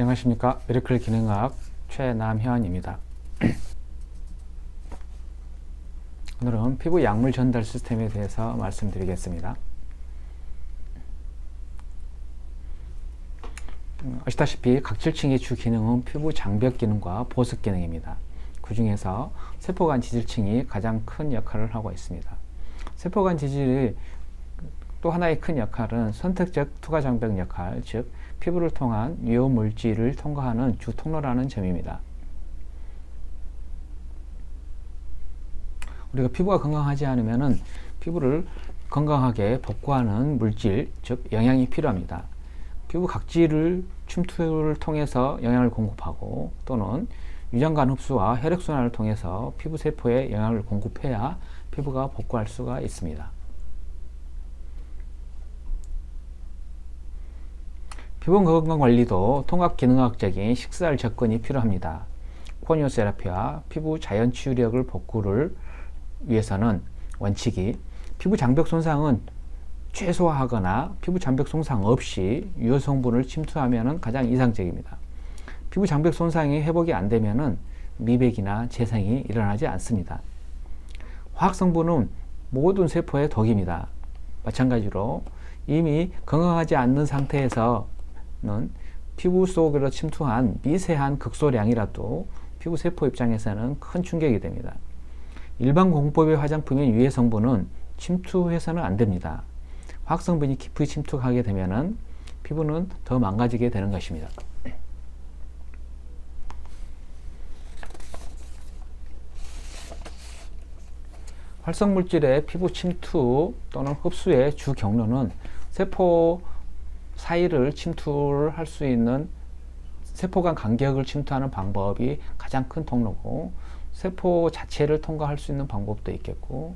안녕하십니까. 미래클 기능학 최남현입니다. 오늘은 피부 약물 전달 시스템에 대해서 말씀드리겠습니다. 아시다시피 각질층의 주 기능은 피부 장벽 기능과 보습 기능입니다. 그 중에서 세포간 지질층이 가장 큰 역할을 하고 있습니다. 세포간 지질의 또 하나의 큰 역할은 선택적 투과 장벽 역할, 즉 피부를 통한 유효 물질을 통과하는 주 통로라는 점입니다. 우리가 피부가 건강하지 않으면 피부를 건강하게 복구하는 물질, 즉 영양이 필요합니다. 피부 각질을 침투를 통해서 영양을 공급하고 또는 유전간 흡수와 혈액순환을 통해서 피부 세포에 영양을 공급해야 피부가 복구할 수가 있습니다. 피부 건강관리도 통합기능학적인 식사할 접근이 필요합니다. 코니오세라피와 피부 자연치유력을 복구를 위해서는 원칙이 피부 장벽 손상은 최소화하거나 피부 장벽 손상 없이 유효 성분을 침투하면 가장 이상적입니다. 피부 장벽 손상이 회복이 안 되면 미백이나 재생이 일어나지 않습니다. 화학 성분은 모든 세포의 독입니다. 마찬가지로 이미 건강하지 않는 상태에서는 피부 속으로 침투한 미세한 극소량이라도 피부 세포 입장에서는 큰 충격이 됩니다. 일반 공법의 화장품인 유해 성분은 침투해서는 안 됩니다. 화학 성분이 깊이 침투하게 되면 피부는 더 망가지게 되는 것입니다. 활성물질의 피부 침투 또는 흡수의 주 경로는 세포 사이를 침투를 할 수 있는 세포 간 간격을 침투하는 방법이 가장 큰 통로고, 세포 자체를 통과할 수 있는 방법도 있겠고,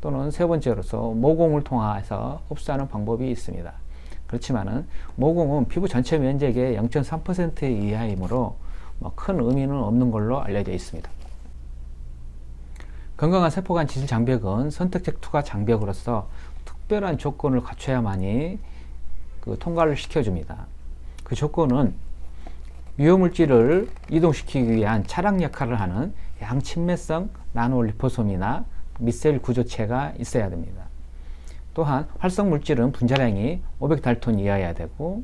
또는 세 번째로서 모공을 통해서 흡수하는 방법이 있습니다. 그렇지만은 모공은 피부 전체 면적의 0.3% 이하이므로 큰 의미는 없는 걸로 알려져 있습니다. 건강한 세포간 지질 장벽은 선택적 투과 장벽으로서 특별한 조건을 갖춰야만이 통과를 시켜줍니다. 그 조건은 유효물질을 이동시키기 위한 차량 역할을 하는 양친매성 나노리포솜이나 미셀 구조체가 있어야 됩니다. 또한 활성물질은 분자량이 500달톤 이하여야 되고,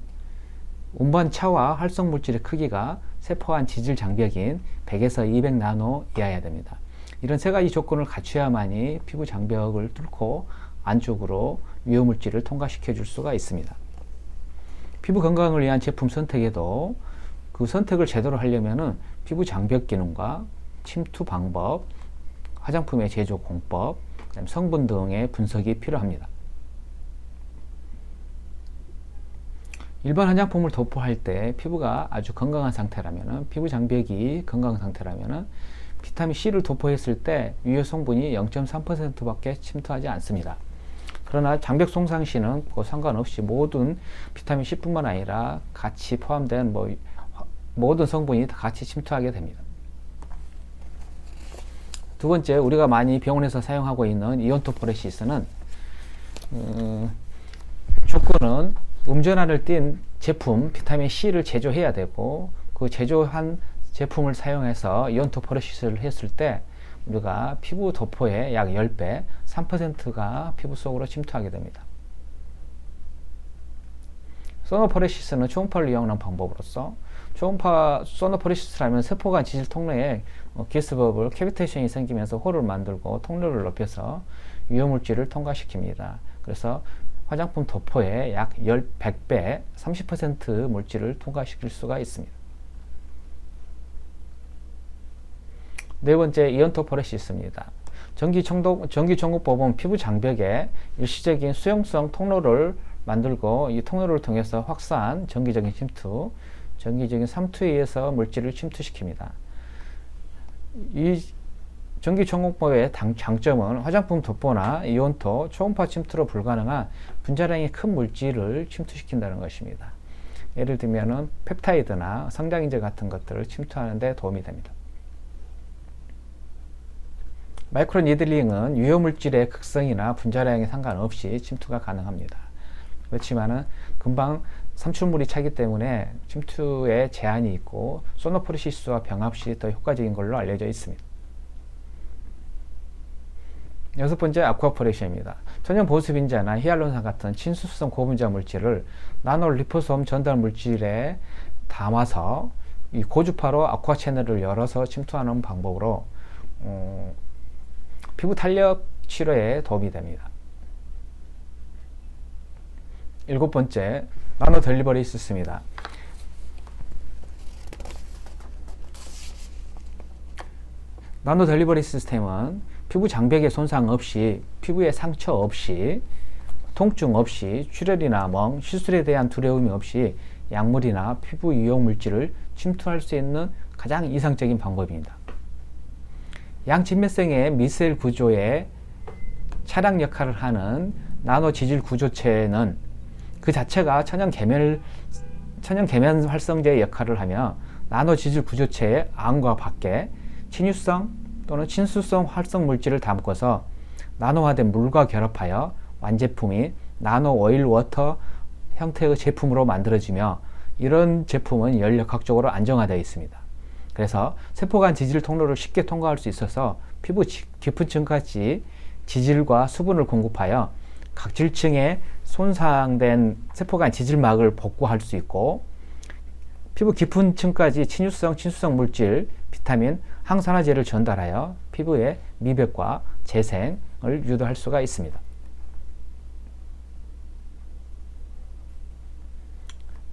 운반차와 활성물질의 크기가 세포간 지질 장벽인 100에서 200 나노 이하여야 됩니다. 이런 세 가지 조건을 갖춰야만이 피부 장벽을 뚫고 안쪽으로 유효물질을 통과시켜 줄 수가 있습니다. 피부 건강을 위한 제품 선택에도 그 선택을 제대로 하려면 피부 장벽 기능과 침투 방법, 화장품의 제조 공법, 성분 등의 분석이 필요합니다. 일반 화장품을 도포할 때 피부가 아주 건강한 상태라면, 피부 장벽이 건강한 상태라면 비타민 C를 도포했을 때 유효 성분이 0.3% 밖에 침투하지 않습니다. 그러나 장벽 손상 시는 상관없이 모든 비타민 C뿐만 아니라 같이 포함된 모든 성분이 다 같이 침투하게 됩니다. 두 번째, 우리가 많이 병원에서 사용하고 있는 이온토포레시스는 조건은 음전환을 띈 제품 비타민 C를 제조해야 되고, 그 제조한 제품을 사용해서 이온토포레시스를 했을 때 우리가 피부 도포의 약 10배, 3%가 피부 속으로 침투하게 됩니다. 소노포레시스는 초음파를 이용하는 방법으로서, 초음파 소노포레시스라면 세포간 지질 통로에 기스버블, 캐비테이션이 생기면서 홀을 만들고 통로를 높여서 유효물질을 통과시킵니다. 그래서 화장품 도포의 약 100배, 30% 물질을 통과시킬 수가 있습니다. 네 번째, 이온토포레시스입니다. 전기종국법은 피부 장벽에 일시적인 수용성 통로를 만들고, 이 통로를 통해서 확산, 전기적인 침투, 전기적인 삼투에 의해서 물질을 침투시킵니다. 이 전기종국법의 장점은 화장품 도포나 이온토, 초음파 침투로 불가능한 분자량이 큰 물질을 침투시킨다는 것입니다. 예를 들면 펩타이드나 성장인제 같은 것들을 침투하는 데 도움이 됩니다. 마이크로 니들링은 유효물질의 극성이나 분자량에 상관없이 침투가 가능합니다. 그렇지만은 금방 삼출물이 차기 때문에 침투에 제한이 있고 소노포리시스와 병합 시 더 효과적인 걸로 알려져 있습니다. 여섯 번째, 아쿠아포레이션입니다. 천연 보습인자나 히알루론산 같은 친수성 고분자 물질을 나노 리포솜 전달 물질에 담아서 이 고주파로 아쿠아 채널을 열어서 침투하는 방법으로 피부 탄력 치료에 도움이 됩니다. 일곱 번째, 나노 델리버리 시스템입니다. 나노 델리버리 시스템은 피부 장벽에 손상 없이, 피부에 상처 없이, 통증 없이, 출혈이나 멍, 시술에 대한 두려움이 없이 약물이나 피부 유용 물질을 침투할 수 있는 가장 이상적인 방법입니다. 양진맥성의 미셀 구조의 차량 역할을 하는 나노 지질 구조체는 그 자체가 천연 계면 활성제 역할을 하며 나노 지질 구조체의 안과 밖에 친유성 또는 친수성 활성 물질을 담고서 나노화된 물과 결합하여 완제품이 나노 오일 워터 형태의 제품으로 만들어지며, 이런 제품은 열역학적으로 안정화되어 있습니다. 그래서 세포간 지질 통로를 쉽게 통과할 수 있어서 피부 깊은 층까지 지질과 수분을 공급하여 각질층에 손상된 세포간 지질막을 복구할 수 있고, 피부 깊은 층까지 친유성, 친수성 물질, 비타민, 항산화제를 전달하여 피부의 미백과 재생을 유도할 수가 있습니다.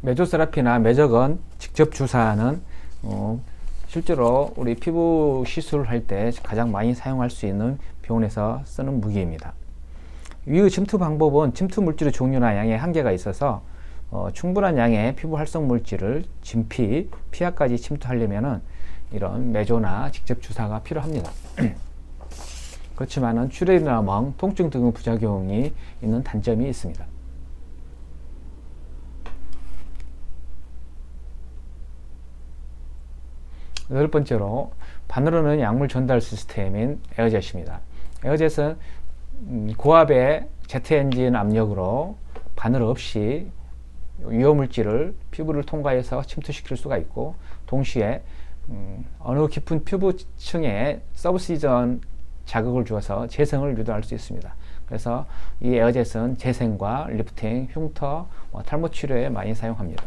메조세라피나 메저건 직접 주사는 실제로 우리 피부 시술을 할 때 가장 많이 사용할 수 있는 병원에서 쓰는 무기입니다. 위의 침투 방법은 침투 물질의 종류나 양에 한계가 있어서 충분한 양의 피부 활성 물질을 진피, 피하까지 침투하려면 이런 메조나 직접 주사가 필요합니다. 그렇지만은 출혈이나 멍, 통증 등의 부작용이 있는 단점이 있습니다. 여덟 번째로, 바늘로는 약물 전달 시스템인 에어젯입니다. 에어젯은 고압의 제트 엔진 압력으로 바늘 없이 유효물질을 피부를 통과해서 침투시킬 수가 있고, 동시에 어느 깊은 피부층에 서브시전 자극을 주어서 재생을 유도할 수 있습니다. 그래서 이 에어젯은 재생과 리프팅, 흉터, 탈모 치료에 많이 사용합니다.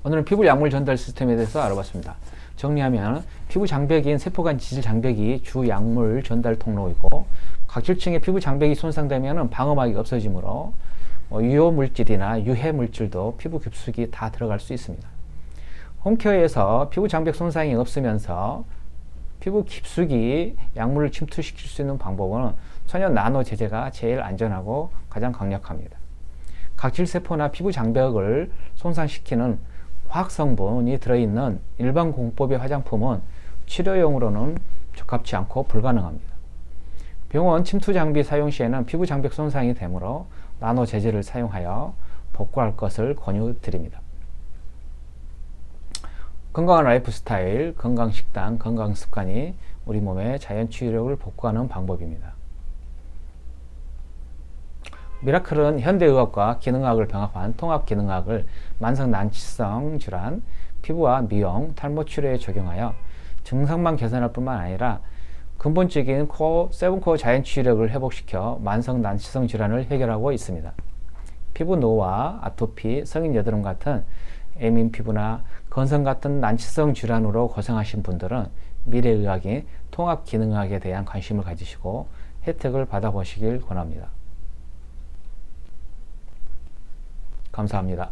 오늘은 피부 약물 전달 시스템에 대해서 알아봤습니다. 정리하면 피부 장벽인 세포간 지질 장벽이 주 약물 전달 통로이고, 각질층의 피부 장벽이 손상되면 방어막이 없어지므로 유효 물질이나 유해 물질도 피부 깊숙이 다 들어갈 수 있습니다. 홈케어에서 피부 장벽 손상이 없으면서 피부 깊숙이 약물을 침투시킬 수 있는 방법은 천연 나노 제제가 제일 안전하고 가장 강력합니다. 각질세포나 피부 장벽을 손상시키는 화학성분이 들어있는 일반 공법의 화장품은 치료용으로는 적합치 않고 불가능합니다. 병원 침투 장비 사용 시에는 피부 장벽 손상이 되므로 나노 제제를 사용하여 복구할 것을 권유드립니다. 건강한 라이프 스타일, 건강 식단, 건강 습관이 우리 몸의 자연 치유력을 복구하는 방법입니다. 미라클은 현대의학과 기능학을 병합한 통합기능학을 만성 난치성 질환, 피부와 미용, 탈모 치료에 적용하여 증상만 개선할 뿐만 아니라 근본적인 세븐코어 자연 치유력을 회복시켜 만성 난치성 질환을 해결하고 있습니다. 피부 노화, 아토피, 성인 여드름 같은 애민 피부나 건성 같은 난치성 질환으로 고생하신 분들은 미래의학인 통합기능학에 대한 관심을 가지시고 혜택을 받아보시길 권합니다. 감사합니다.